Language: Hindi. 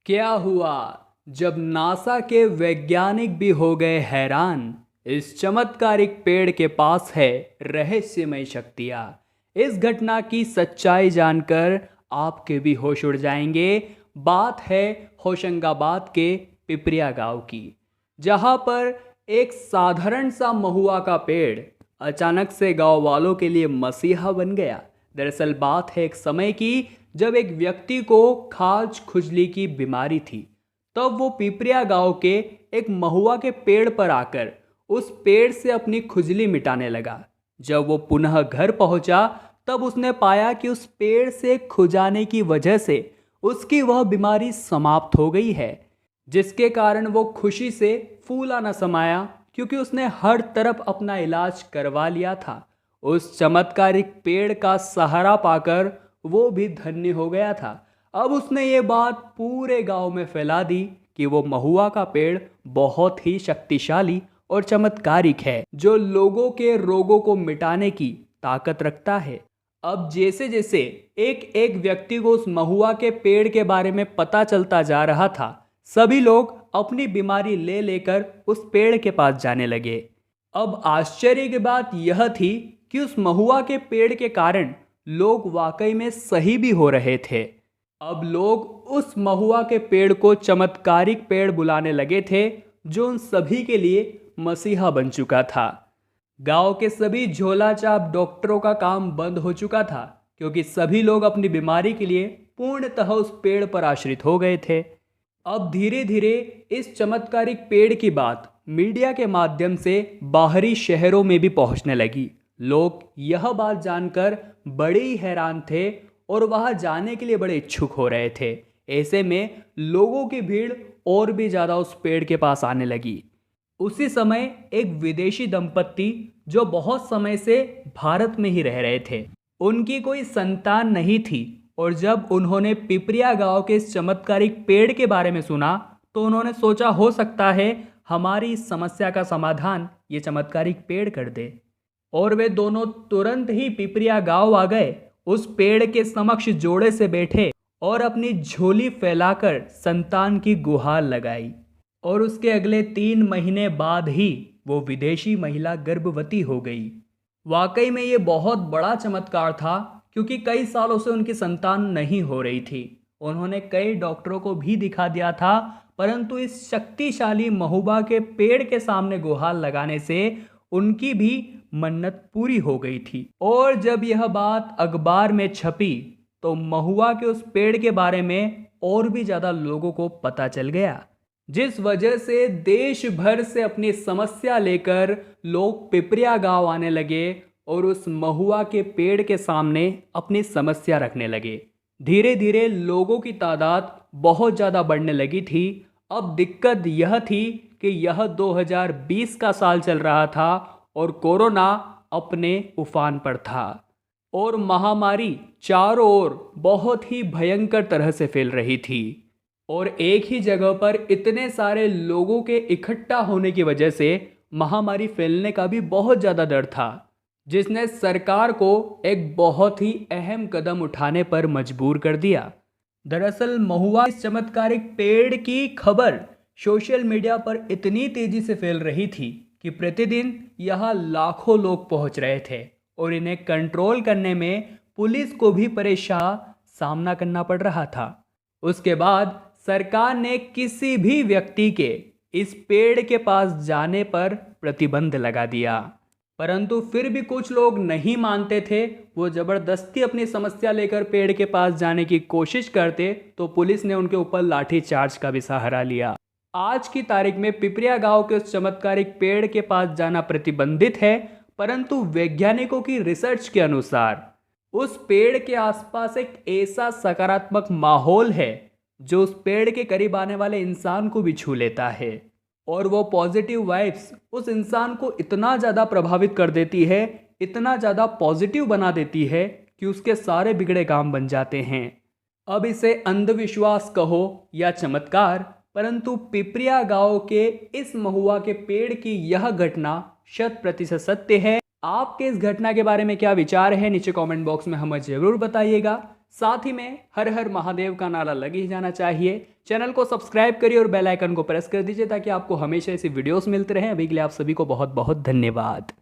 क्या हुआ जब नासा के वैज्ञानिक भी हो गए हैरान। इस चमत्कारिक पेड़ के पास है रहस्यमय शक्तियाँ। इस घटना की सच्चाई जानकर आपके भी होश उड़ जाएंगे। बात है होशंगाबाद के पिपरिया गांव की, जहां पर एक साधारण सा महुआ का पेड़ अचानक से गांव वालों के लिए मसीहा बन गया। दरअसल बात है एक समय की, जब एक व्यक्ति को खाज खुजली की बीमारी थी। तब वो पिपरिया गांव के एक महुआ के पेड़ पर आकर उस पेड़ से अपनी खुजली मिटाने लगा। जब वो पुनः घर पहुंचा तब उसने पाया कि उस पेड़ से खुजाने की वजह से उसकी वह बीमारी समाप्त हो गई है, जिसके कारण वो खुशी से फूला न समाया, क्योंकि उसने हर तरफ अपना इलाज करवा लिया था। उस चमत्कारिक पेड़ का सहारा पाकर वो भी धन्य हो गया था। अब उसने ये बात पूरे गांव में फैला दी कि वो महुआ का पेड़ बहुत ही शक्तिशाली और चमत्कारिक है, जो लोगों के रोगों को मिटाने की ताकत रखता है। अब जैसे जैसे एक एक व्यक्ति को उस महुआ के पेड़ के बारे में पता चलता जा रहा था, सभी लोग अपनी बीमारी ले लेकर उस पेड़ के पास जाने लगे। अब आश्चर्य की बात यह थी कि उस महुआ के पेड़ के कारण लोग वाकई में सही भी हो रहे थे। अब लोग उस महुआ के पेड़ को चमत्कारिक पेड़ बुलाने लगे थे, जो उन सभी के लिए मसीहा बन चुका था। गांव के सभी झोला छाप डॉक्टरों का काम बंद हो चुका था, क्योंकि सभी लोग अपनी बीमारी के लिए पूर्णतः उस पेड़ पर आश्रित हो गए थे। अब धीरे धीरे इस चमत्कारिक पेड़ की बात मीडिया के माध्यम से बाहरी शहरों में भी पहुंचने लगी। लोग यह बात जानकर बड़े ही हैरान थे और वहां जाने के लिए बड़े इच्छुक हो रहे थे। ऐसे में लोगों की भीड़ और भी ज़्यादा उस पेड़ के पास आने लगी। उसी समय एक विदेशी दंपत्ति, जो बहुत समय से भारत में ही रह रहे थे, उनकी कोई संतान नहीं थी, और जब उन्होंने पिपरिया गांव के इस चमत्कारिक पेड़ के बारे में सुना तो उन्होंने सोचा, हो सकता है हमारी इस समस्या का समाधान ये चमत्कारिक पेड़ कर दे। और वे दोनों तुरंत ही पिपरिया गांव आ गए, उस पेड़ के समक्ष जोड़े से बैठे और अपनी झोली फैलाकर संतान की गुहार लगाई। और उसके अगले 3 महीने बाद ही वो विदेशी महिला गर्भवती हो गई। वाकई में ये बहुत बड़ा चमत्कार था, क्योंकि कई सालों से उनकी संतान नहीं हो रही थी। उन्होंने कई डॉक्टरों को भी दिखा दिया था, परंतु इस शक्तिशाली महुआ के पेड़ के सामने गुहार लगाने से उनकी भी मन्नत पूरी हो गई थी। और जब यह बात अखबार में छपी तो महुआ के उस पेड़ के बारे में और भी ज़्यादा लोगों को पता चल गया, जिस वजह से देश भर से अपनी समस्या लेकर लोग पिपरिया गांव आने लगे और उस महुआ के पेड़ के सामने अपनी समस्या रखने लगे। धीरे धीरे लोगों की तादाद बहुत ज़्यादा बढ़ने लगी थी। अब दिक्कत यह थी कि यह 2020 का साल चल रहा था और कोरोना अपने उफान पर था, और महामारी चारों ओर बहुत ही भयंकर तरह से फैल रही थी। और एक ही जगह पर इतने सारे लोगों के इकट्ठा होने की वजह से महामारी फैलने का भी बहुत ज़्यादा डर था, जिसने सरकार को एक बहुत ही अहम कदम उठाने पर मजबूर कर दिया। दरअसल महुआ इस चमत्कारिक पेड़ की खबर सोशल मीडिया पर इतनी तेजी से फैल रही थी कि प्रतिदिन यहाँ लाखों लोग पहुँच रहे थे, और इन्हें कंट्रोल करने में पुलिस को भी परेशान सामना करना पड़ रहा था। उसके बाद सरकार ने किसी भी व्यक्ति के इस पेड़ के पास जाने पर प्रतिबंध लगा दिया, परंतु फिर भी कुछ लोग नहीं मानते थे। वो जबरदस्ती अपनी समस्या लेकर पेड़ के पास जाने की कोशिश करते तो पुलिस ने उनके ऊपर लाठी चार्ज का भी सहारा लिया। आज की तारीख में पिपरिया गांव के उस चमत्कारिक पेड़ के पास जाना प्रतिबंधित है, परंतु वैज्ञानिकों की रिसर्च के अनुसार उस पेड़ के आसपास एक ऐसा सकारात्मक माहौल है जो उस पेड़ के करीब आने वाले इंसान को भी छू लेता है, और वो पॉजिटिव वाइब्स उस इंसान को इतना ज़्यादा प्रभावित कर देती है, इतना ज़्यादा पॉजिटिव बना देती है कि उसके सारे बिगड़े काम बन जाते हैं। अब इसे अंधविश्वास कहो या चमत्कार, परंतु पिपरिया गांव के इस महुआ के पेड़ की यह घटना 100% सत्य है। आपके इस घटना के बारे में क्या विचार है, नीचे कमेंट बॉक्स में हमें जरूर बताइएगा। साथ ही में हर हर महादेव का नारा लग ही जाना चाहिए। चैनल को सब्सक्राइब करिए और बेल आइकन को प्रेस कर दीजिए ताकि आपको हमेशा ऐसी वीडियोस मिलते रहें। अभी के लिए आप सभी को बहुत बहुत धन्यवाद।